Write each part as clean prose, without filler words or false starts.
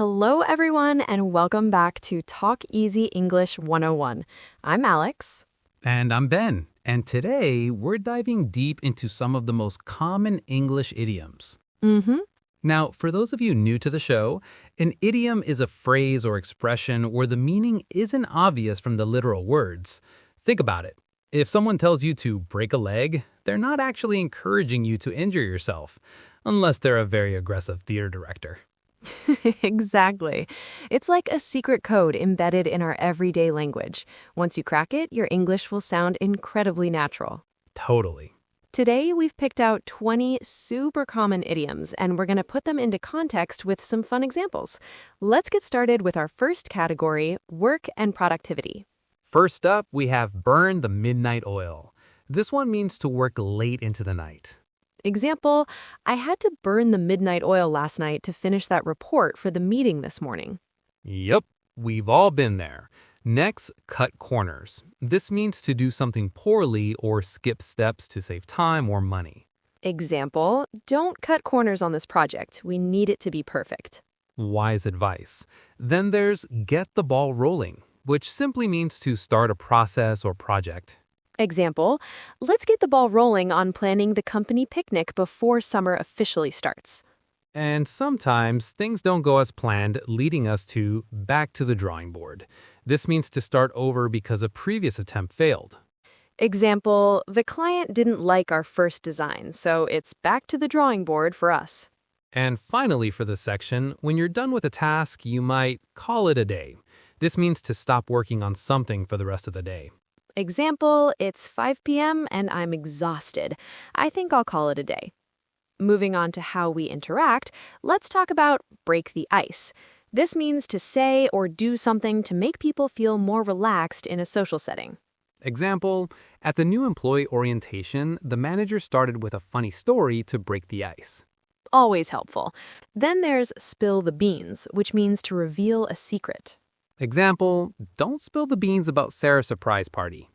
Hello, everyone, and welcome back to Talk Easy English 101. I'm Alex. And I'm Ben, and today we're diving deep into some of the most common English idioms. Now, for those of you new to the show, an idiom is a phrase or expression where the meaning isn't obvious from the literal words. Think about it. If someone tells you to break a leg, they're not actually encouraging you to injure yourself, unless they're a very aggressive theater director. Exactly. It's like a secret code embedded in our everyday language. Once you crack it, your English will sound incredibly natural. Totally. Today, we've picked out 20 super common idioms, and we're going to put them into context with some fun examples. Let's get started with our first category, work and productivity. First up, we have burn the midnight oil. This one means to work late into the night. Example, I had to burn the midnight oil last night to finish that report for the meeting this morning. Yep, we've all been there. Next, cut corners. This means to do something poorly or skip steps to save time or money. Example, don't cut corners on this project. We need it to be perfect. Wise advice. Then there's get the ball rolling, which simply means to start a process or project. Example, let's get the ball rolling on planning the company picnic before summer officially starts. And sometimes things don't go as planned, leading us to back to the drawing board. This means to start over because a previous attempt failed. Example, the client didn't like our first design, so it's back to the drawing board for us. And finally, for this section, when you're done with a task, you might call it a day. This means to stop working on something for the rest of the day. Example, it's 5 p.m. and I'm exhausted. I think I'll call it a day. Moving on to how we interact, let's talk about break the ice. This means to say or do something to make people feel more relaxed in a social setting. Example, at the new employee orientation, the manager started with a funny story to break the ice. Always helpful. Then there's spill the beans, which means to reveal a secret. Example, don't spill the beans about Sarah's surprise party.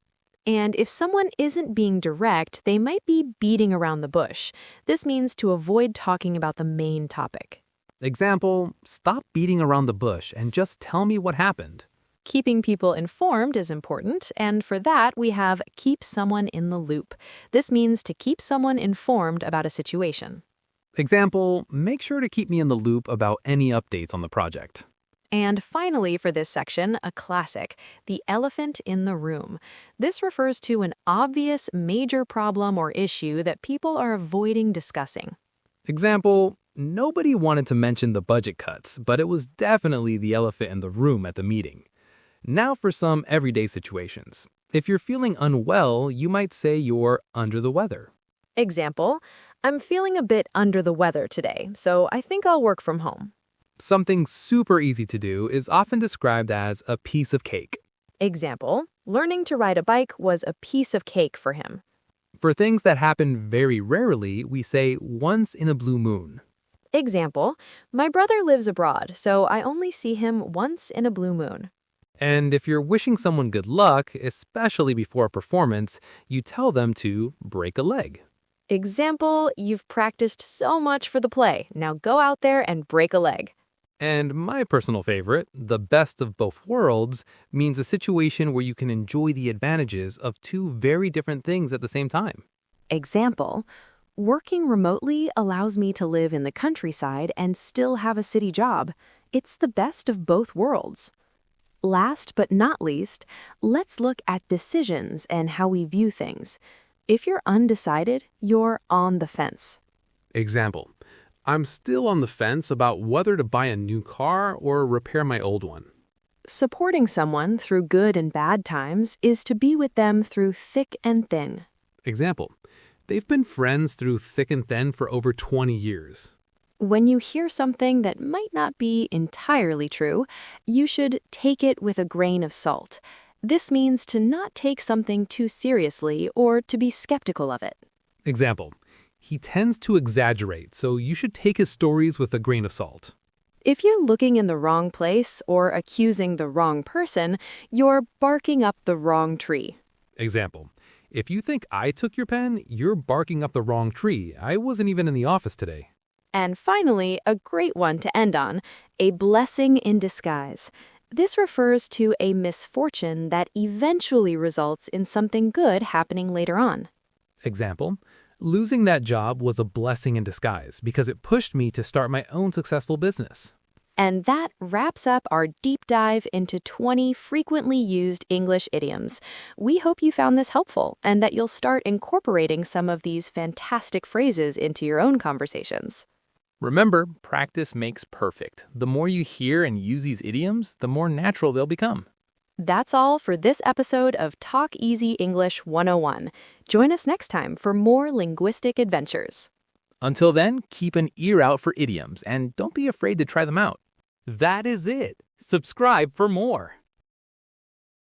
And if someone isn't being direct, they might be beating around the bush. This means to avoid talking about the main topic. Example, stop beating around the bush and just tell me what happened. Keeping people informed is important, and for that we have keep someone in the loop. This means to keep someone informed about a situation. Example, make sure to keep me in the loop about any updates on the project. And finally, for this section, a classic, the elephant in the room. This refers to an obvious major problem or issue that people are avoiding discussing. Example, nobody wanted to mention the budget cuts, but it was definitely the elephant in the room at the meeting. Now for some everyday situations. If you're feeling unwell, you might say you're under the weather. Example, I'm feeling a bit under the weather today, so I think I'll work from home. Something super easy to do is often described as a piece of cake. Example, learning to ride a bike was a piece of cake for him. For things that happen very rarely, we say once in a blue moon. Example, my brother lives abroad, so I only see him once in a blue moon. And if you're wishing someone good luck, especially before a performance, you tell them to break a leg. Example, you've practiced so much for the play. Now go out there and break a leg. And my personal favorite, the best of both worlds, means a situation where you can enjoy the advantages of two very different things at the same time. Example, working remotely allows me to live in the countryside and still have a city job. It's the best of both worlds. Last but not least, let's look at decisions and how we view things. If you're undecided, you're on the fence. Example, I'm still on the fence about whether to buy a new car or repair my old one. Supporting someone through good and bad times is to be with them through thick and thin. Example, they've been friends through thick and thin for over 20 years. When you hear something that might not be entirely true, you should take it with a grain of salt. This means to not take something too seriously or to be skeptical of it. Example, he tends to exaggerate, so you should take his stories with a grain of salt. If you're looking in the wrong place or accusing the wrong person, you're barking up the wrong tree. Example, if you think I took your pen, you're barking up the wrong tree. I wasn't even in the office today. And finally, a great one to end on, a blessing in disguise. This refers to a misfortune that eventually results in something good happening later on. Example, losing that job was a blessing in disguise because it pushed me to start my own successful business. And that wraps up our deep dive into 20 frequently used English idioms. We hope you found this helpful and that you'll start incorporating some of these fantastic phrases into your own conversations. Remember, practice makes perfect. The more you hear and use these idioms, the more natural they'll become. That's all for this episode of Talk Easy English 101. Join us next time for more linguistic adventures. Until then, keep an ear out for idioms and don't be afraid to try them out. That is it. Subscribe for more.